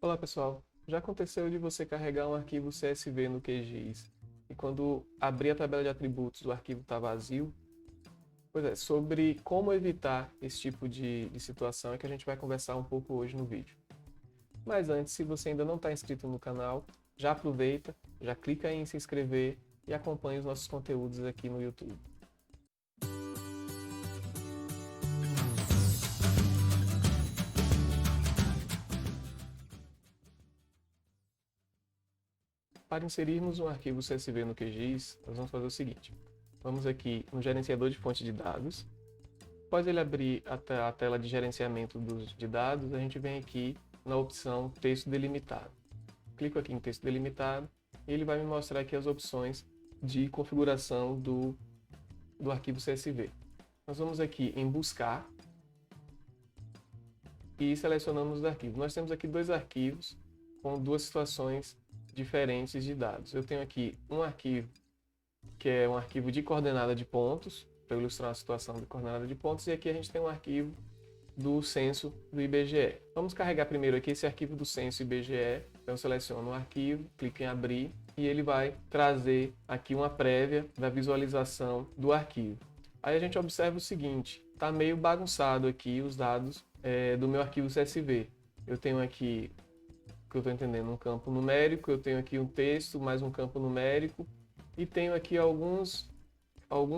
Olá pessoal, já aconteceu de você carregar um arquivo CSV no QGIS e quando abrir a tabela de atributos o arquivo está vazio? Pois é, sobre como evitar esse tipo de situação é que a gente vai conversar um pouco hoje no vídeo. Mas antes, se você ainda não está inscrito no canal, já aproveita, já clica em se inscrever e acompanhe os nossos conteúdos aqui no YouTube. Para inserirmos um arquivo CSV no QGIS, nós vamos fazer o seguinte. Vamos aqui no gerenciador de fonte de dados. Após ele abrir a tela de gerenciamento de dados, a gente vem aqui na opção texto delimitado. Clico aqui em texto delimitado e ele vai me mostrar aqui as opções de configuração do arquivo CSV. Nós vamos aqui em buscar e selecionamos os arquivos. Nós temos aqui dois arquivos com duas situações diferentes de dados. Eu tenho aqui um arquivo que é um arquivo de coordenada de pontos, para ilustrar a situação de coordenada de pontos, e aqui a gente tem um arquivo do censo do IBGE. Vamos carregar primeiro aqui esse arquivo do censo IBGE, então eu seleciono o arquivo, clico em abrir, e ele vai trazer aqui uma prévia da visualização do arquivo. Aí a gente observa o seguinte, está meio bagunçado aqui os dados do meu arquivo CSV. Eu tenho aqui, que eu estou entendendo, um campo numérico, eu tenho aqui um texto, mais um campo numérico, e tenho aqui alguns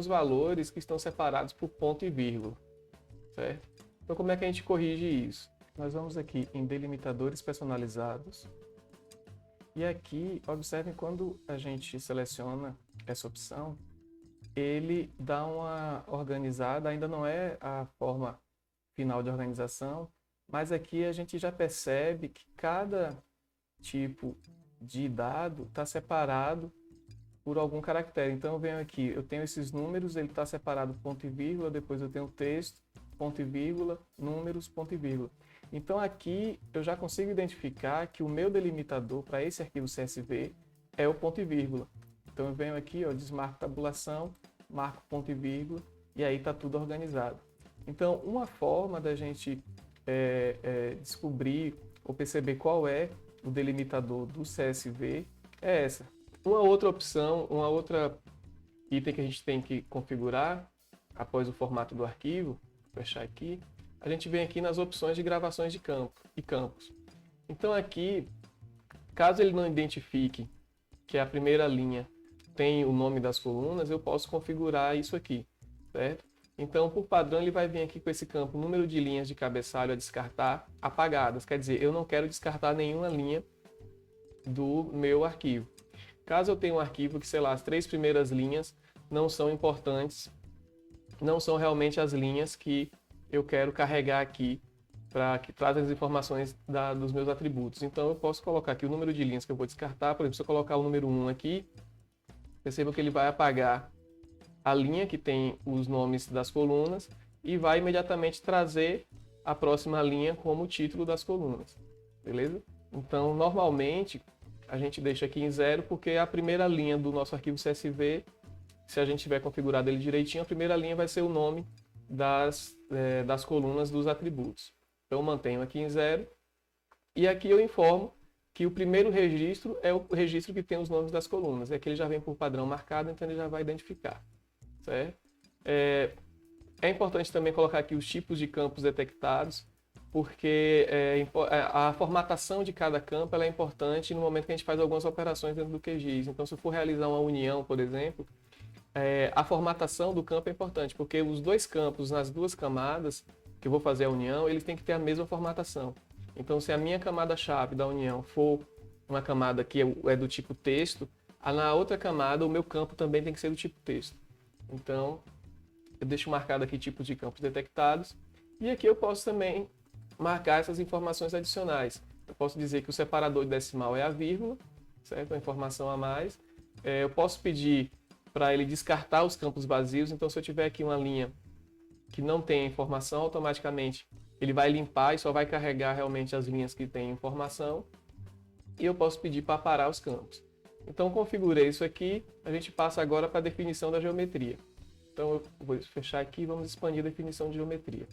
valores que estão separados por ponto e vírgula, certo? Então como é que a gente corrige isso? Nós vamos aqui em delimitadores personalizados, e aqui, observem, quando a gente seleciona essa opção, ele dá uma organizada, ainda não é a forma final de organização, mas aqui a gente já percebe que cada tipo de dado está separado por algum caractere. Então eu venho aqui, eu tenho esses números, ele está separado ponto e vírgula, depois eu tenho texto, ponto e vírgula, números, ponto e vírgula. Então aqui eu já consigo identificar que o meu delimitador para esse arquivo CSV é o ponto e vírgula. Então eu venho aqui, ó, desmarco tabulação, marco ponto e vírgula, e aí está tudo organizado. Então uma forma da gente descobrir ou perceber qual é o delimitador do CSV é essa. Uma outra opção, uma outra item que a gente tem que configurar após o formato do arquivo, vou fechar aqui, a gente vem aqui nas opções de gravações de campo e campos. Então aqui, caso ele não identifique que a primeira linha tem o nome das colunas, eu posso configurar isso aqui, certo? Então, por padrão, ele vai vir aqui com esse campo número de linhas de cabeçalho a descartar apagadas. Quer dizer, eu não quero descartar nenhuma linha do meu arquivo. Caso eu tenha um arquivo que, sei lá, as três primeiras linhas não são importantes, não são realmente as linhas que eu quero carregar aqui para que trazem as informações dos meus atributos. Então eu posso colocar aqui o número de linhas que eu vou descartar. Por exemplo, se eu colocar o número 1 aqui, perceba que ele vai apagar a linha que tem os nomes das colunas e vai imediatamente trazer a próxima linha como título das colunas. Beleza? Então, normalmente, a gente deixa aqui em 0 porque a primeira linha do nosso arquivo CSV, se a gente tiver configurado ele direitinho, a primeira linha vai ser o nome das colunas dos atributos. Então, eu mantenho aqui em 0 e aqui eu informo que o primeiro registro é o registro que tem os nomes das colunas. É que ele já vem por padrão marcado, então ele já vai identificar. Certo? É importante também colocar aqui os tipos de campos detectados, porque a formatação de cada campo é importante no momento que a gente faz algumas operações dentro do QGIS. Então, se eu for realizar uma união, por exemplo, a formatação do campo é importante, porque os dois campos nas duas camadas que eu vou fazer a união, eles têm que ter a mesma formatação. Então, se a minha camada-chave da união for uma camada que é do tipo texto, na outra camada o meu campo também tem que ser do tipo texto. Então, eu deixo marcado aqui tipos de campos detectados. E aqui eu posso também marcar essas informações adicionais. Eu posso dizer que o separador decimal é a vírgula, certo? Uma informação a mais. Eu posso pedir para ele descartar os campos vazios. Então, se eu tiver aqui uma linha que não tem informação, automaticamente ele vai limpar e só vai carregar realmente as linhas que têm informação. E eu posso pedir para parar os campos. Então, configurei isso aqui. A gente passa agora para a definição da geometria. Então, eu vou fechar aqui e vamos expandir a definição de geometria.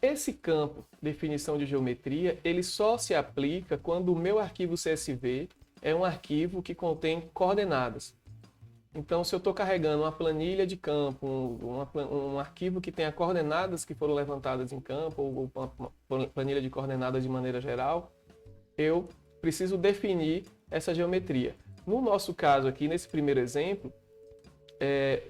Esse campo, definição de geometria, ele só se aplica quando o meu arquivo CSV é um arquivo que contém coordenadas. Então, se eu estou carregando uma planilha de campo, um arquivo que tenha coordenadas que foram levantadas em campo, ou uma planilha de coordenadas de maneira geral, eu preciso definir essa geometria. No nosso caso aqui, nesse primeiro exemplo,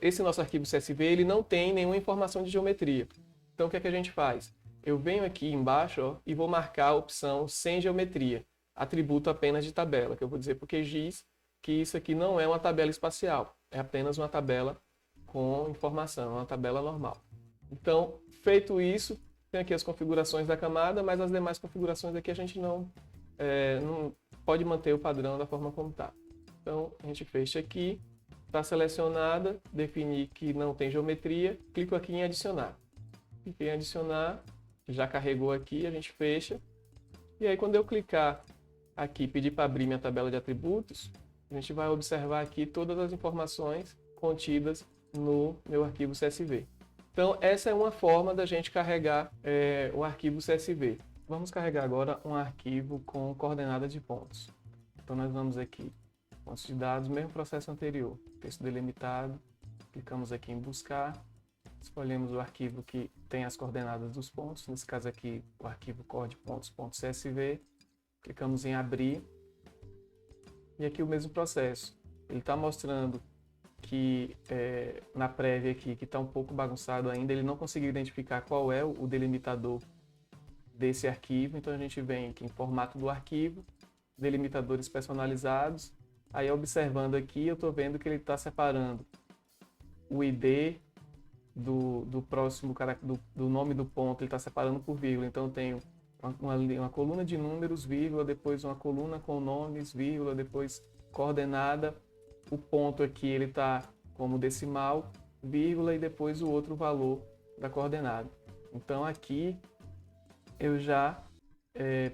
esse nosso arquivo CSV ele não tem nenhuma informação de geometria. Então, o que é que a gente faz? Eu venho aqui embaixo, ó, e vou marcar a opção sem geometria, atributo apenas de tabela, que eu vou dizer para o QGIS que isso aqui não é uma tabela espacial, é apenas uma tabela com informação, uma tabela normal. Então, feito isso, tem aqui as configurações da camada, mas as demais configurações aqui a gente não pode manter o padrão da forma como está. Então, a gente fecha aqui, está selecionada, definir que não tem geometria, clico aqui em adicionar. Cliquei em adicionar, já carregou aqui, a gente fecha. E aí, quando eu clicar aqui, pedir para abrir minha tabela de atributos, a gente vai observar aqui todas as informações contidas no meu arquivo CSV. Então, essa é uma forma da gente carregar o arquivo CSV. Vamos carregar agora um arquivo com coordenadas de pontos. Então, nós vamos aqui, pontos de dados, mesmo processo anterior, texto delimitado, clicamos aqui em buscar, escolhemos o arquivo que tem as coordenadas dos pontos, nesse caso aqui, o arquivo cord.pontos.csv, clicamos em abrir, e aqui o mesmo processo. Ele está mostrando que na prévia aqui, que está um pouco bagunçado ainda, ele não conseguiu identificar qual é o delimitador desse arquivo, então a gente vem aqui em formato do arquivo, delimitadores personalizados, aí observando aqui, eu estou vendo que ele está separando o ID do próximo do nome do ponto, ele está separando por vírgula, então eu tenho uma coluna de números, vírgula, depois uma coluna com nomes, vírgula, depois coordenada, o ponto aqui ele está como decimal, vírgula, e depois o outro valor da coordenada. Então aqui eu já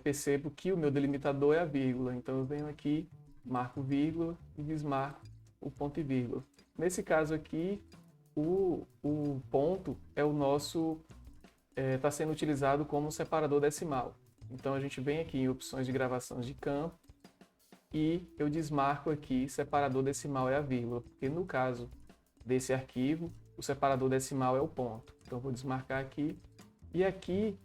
percebo que o meu delimitador é a vírgula, então eu venho aqui, marco vírgula e desmarco o ponto e vírgula. Nesse caso aqui, o ponto é o nosso está sendo utilizado como separador decimal. Então a gente vem aqui em opções de gravação de campo e eu desmarco aqui separador decimal é a vírgula, porque no caso desse arquivo, o separador decimal é o ponto. Então eu vou desmarcar aqui. E aqui,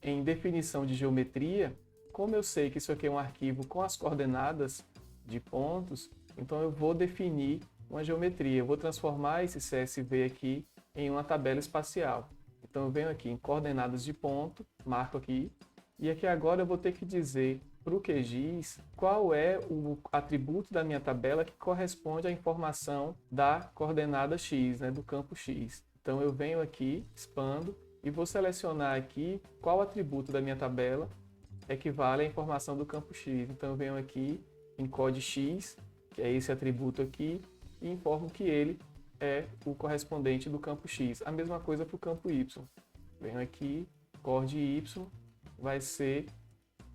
em definição de geometria, como eu sei que isso aqui é um arquivo com as coordenadas de pontos, então eu vou definir uma geometria. Eu vou transformar esse CSV aqui em uma tabela espacial. Então eu venho aqui em coordenadas de ponto, marco aqui, e aqui agora eu vou ter que dizer para o QGIS qual é o atributo da minha tabela que corresponde à informação da coordenada X, né, do campo X. Então eu venho aqui, expando, e vou selecionar aqui qual atributo da minha tabela equivale à informação do campo X. Então eu venho aqui em code X, que é esse atributo aqui, e informo que ele é o correspondente do campo X. A mesma coisa para o campo Y. Venho aqui, cord Y, vai ser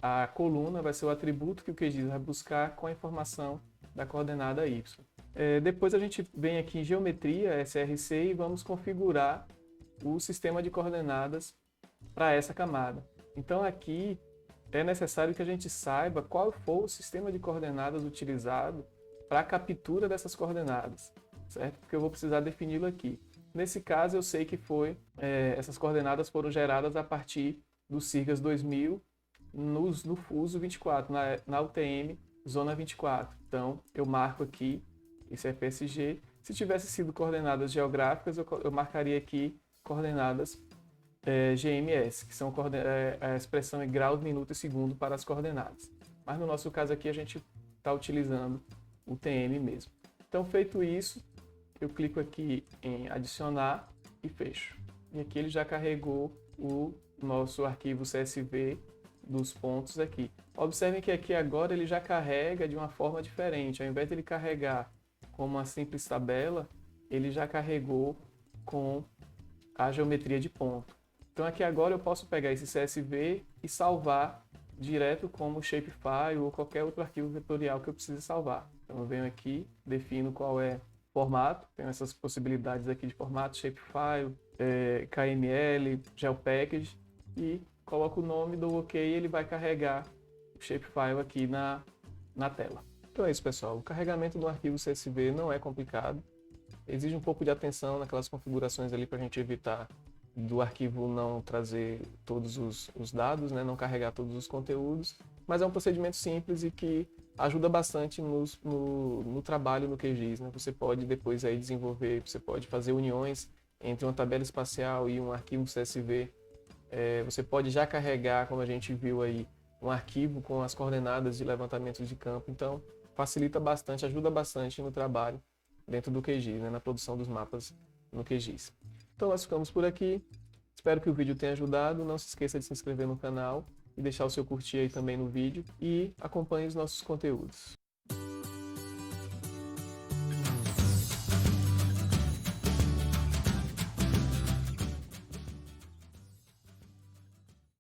a coluna, vai ser o atributo que o QGIS vai buscar com a informação da coordenada Y. Depois a gente vem aqui em geometria, SRC, e vamos configurar o sistema de coordenadas para essa camada. Então aqui é necessário que a gente saiba qual foi o sistema de coordenadas utilizado para a captura dessas coordenadas, certo? Porque eu vou precisar defini-lo aqui. Nesse caso, eu sei que essas coordenadas foram geradas a partir do SIRGAS 2000 no fuso 24, na UTM zona 24. Então, eu marco aqui, esse é PSG. Se tivesse sido coordenadas geográficas, eu marcaria aqui coordenadas GMS, que são a expressão em grau, minuto e segundo para as coordenadas. Mas no nosso caso aqui, a gente está utilizando o TM mesmo. Então, feito isso, eu clico aqui em adicionar e fecho. E aqui ele já carregou o nosso arquivo CSV dos pontos aqui. Observem que aqui agora ele já carrega de uma forma diferente. Ao invés de ele carregar como uma simples tabela, ele já carregou com a geometria de ponto. Então aqui agora eu posso pegar esse CSV e salvar direto como shapefile ou qualquer outro arquivo vetorial que eu precise salvar. Então eu venho aqui, defino qual é o formato, tenho essas possibilidades aqui de formato, shapefile, KML, GeoPackage, e coloco o nome, dou OK e ele vai carregar o shapefile aqui na tela. Então é isso, pessoal. O carregamento do arquivo CSV não é complicado. Exige um pouco de atenção naquelas configurações ali para a gente evitar do arquivo não trazer todos os dados, né? Não carregar todos os conteúdos, mas é um procedimento simples e que ajuda bastante no trabalho no QGIS, né? Você pode depois aí desenvolver, você pode fazer uniões entre uma tabela espacial e um arquivo CSV. Você pode já carregar, como a gente viu aí, um arquivo com as coordenadas de levantamento de campo. Então, facilita bastante, ajuda bastante no trabalho dentro do QGIS, né? Na produção dos mapas no QGIS. Então nós ficamos por aqui. Espero que o vídeo tenha ajudado. Não se esqueça de se inscrever no canal e deixar o seu curtir aí também no vídeo e acompanhe os nossos conteúdos.